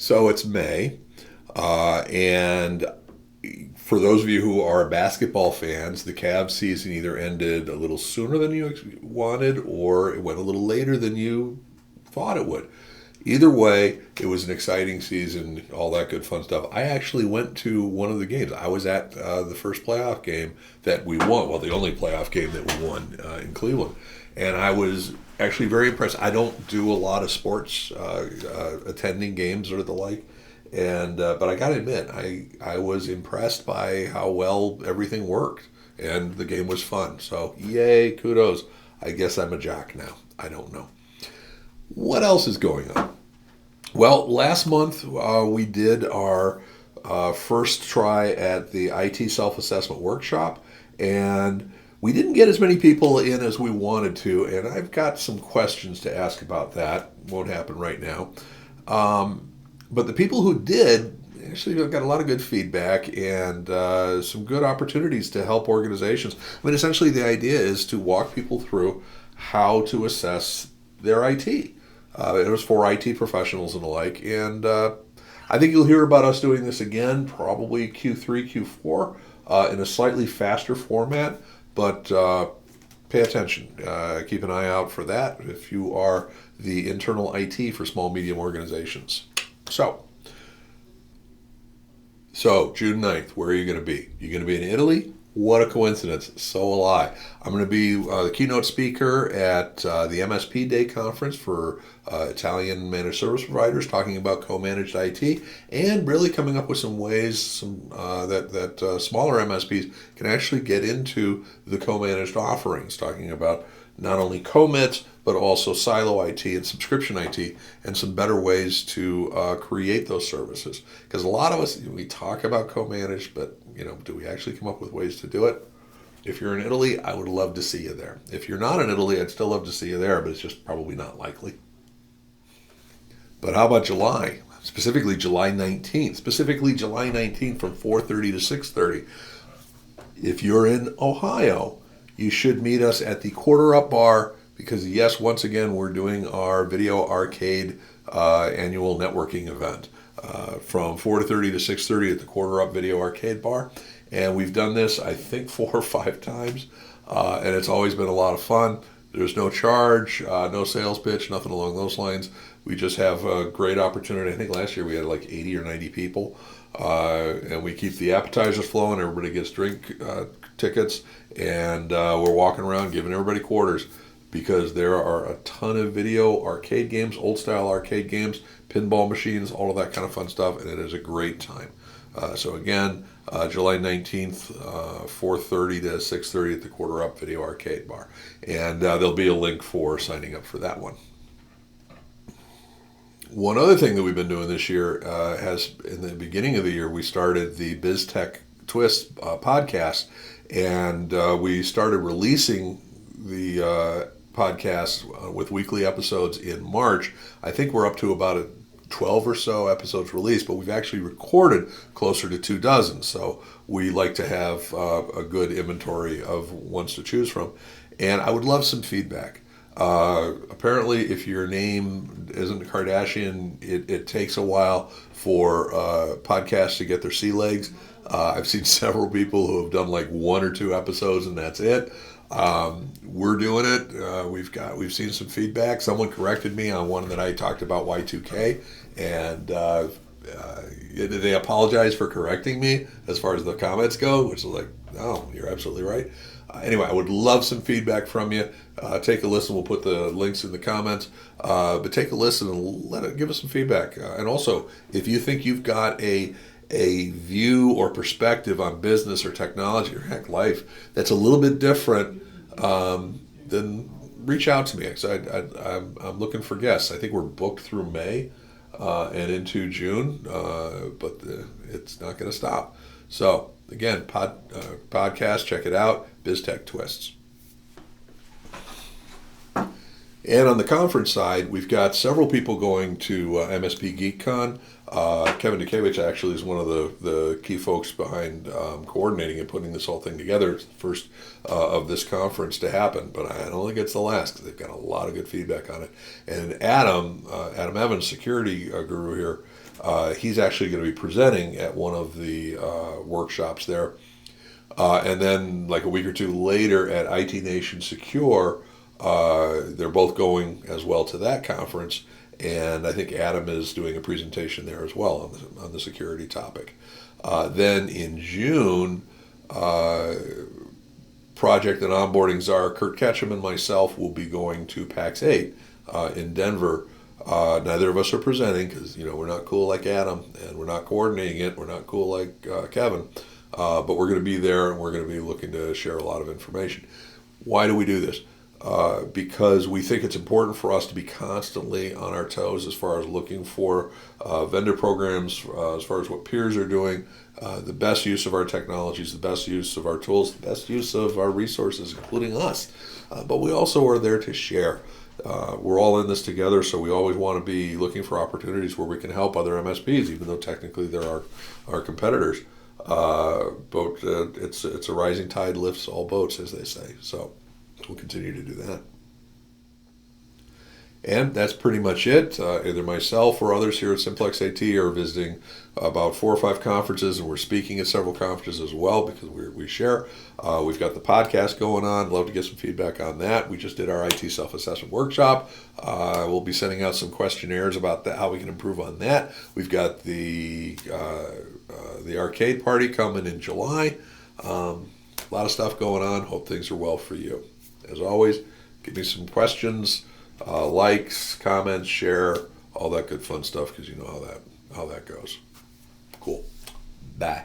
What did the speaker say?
So it's May, and for those of you who are basketball fans, the Cavs season either ended a little sooner than you wanted or it went a little later than you thought it would. Either way, it was an exciting season, all that good fun stuff. I actually went to one of the games. I was at the first playoff game that we won, well, the only playoff game that we won in Cleveland. And I was actually very impressed. I don't do a lot of sports, attending games or the like. And but I got to admit, I was impressed by how well everything worked, and the game was fun. So yay, kudos. I guess I'm a jock now. I don't know. What else is going on? Well, last month we did our first try at the IT self-assessment workshop, and we didn't get as many people in as we wanted to, and I've got some questions to ask about that. Won't happen right now. But the people who did actually got a lot of good feedback and some good opportunities to help organizations. I mean, essentially the idea is to walk people through how to assess their IT. It was for IT professionals and the like. And I think you'll hear about us doing this again, probably Q3, Q4, in a slightly faster format. But pay attention. Keep an eye out for that if you are the internal IT for small, medium organizations. So June 9th, where are you going to be? You're going to be in Italy? What a coincidence. So will I. I'm going to be the keynote speaker at the MSP Day conference for Italian managed service providers, talking about co-managed IT, and really coming up with some ways that smaller MSPs can actually get into the co-managed offerings, talking about not only commits, but also silo IT and subscription IT, and some better ways to create those services. Because a lot of us, we talk about co-managed, but do we actually come up with ways to do it? If you're in Italy, I would love to see you there. If you're not in Italy, I'd still love to see you there, but it's just probably not likely. But how about July? Specifically July 19th. Specifically July 19th from 4:30 to 6:30. If you're in Ohio, you should meet us at the Quarter Up Bar, because yes, once again, we're doing our video arcade annual networking event from 4:30 to 6:30 at the Quarter Up Video Arcade Bar. And we've done this, I think, 4 or 5 times, and it's always been a lot of fun. There's no charge, no sales pitch, nothing along those lines. We just have a great opportunity. I think last year we had like 80 or 90 people, and we keep the appetizers flowing. Everybody gets drink tickets, and we're walking around giving everybody quarters, because there are a ton of video arcade games, old style arcade games, pinball machines, all of that kind of fun stuff, and it is a great time. So again, July 19th, 4:30 to 6:30 at the Quarter Up Video Arcade Bar. And there'll be a link for signing up for that one. One other thing that we've been doing this year in the beginning of the year, we started the BizTech Twist podcast, and we started releasing the podcast with weekly episodes in March. I think we're up to about 12 or so episodes released, but we've actually recorded closer to 24. So we like to have a good inventory of ones to choose from. And I would love some feedback. Apparently, if your name isn't Kardashian, it takes a while for podcasts to get their sea legs. I've seen several people who have done like 1 or 2 episodes and that's it. We're doing it. We've seen some feedback. Someone corrected me on one that I talked about Y2K, and they apologized for correcting me as far as the comments go, which is like, no, you're absolutely right. Anyway, I would love some feedback from you. Take a listen. We'll put the links in the comments. But take a listen and give us some feedback. And also, if you think you've got a view or perspective on business or technology or heck life that's a little bit different, then reach out to me. I'm looking for guests. I think we're booked through May and into June, but it's not going to stop. So again, podcast, check it out, BizTech Twists. And on the conference side, we've got several people going to MSP GeekCon. Kevin Dukevich actually is one of the key folks behind coordinating and putting this whole thing together. It's the first of this conference to happen, but I don't think it's the last because they've got a lot of good feedback on it. And Adam Evans, security guru here, he's actually going to be presenting at one of the workshops there. And then like a week or two later at IT Nation Secure, they're both going as well to that conference, and I think Adam is doing a presentation there as well on the security topic. Then in June, project and onboarding czar Kurt Ketchum and myself will be going to PAX 8 in Denver. Neither of us are presenting because we're not cool like Adam, and we're not coordinating it. We're not cool like Kevin, but we're going to be there, and we're going to be looking to share a lot of information. Why do we do this? Because we think it's important for us to be constantly on our toes as far as looking for vendor programs, as far as what peers are doing, the best use of our technologies, the best use of our tools, the best use of our resources, including us. But we also are there to share. We're all in this together, so we always want to be looking for opportunities where we can help other MSPs, even though technically they're our competitors. But it's a rising tide lifts all boats, as they say. So we'll continue to do that. And that's pretty much it. Either myself or others here at Simplex-IT are visiting about 4 or 5 conferences, and we're speaking at several conferences as well because we share. We've got the podcast going on. Love to get some feedback on that. We just did our IT self-assessment workshop. We'll be sending out some questionnaires about how we can improve on that. We've got the arcade party coming in July. A lot of stuff going on. Hope things are well for you. As always, give me some questions. Likes, comments, share, all that good fun stuff because you know how that goes. Cool. Bye.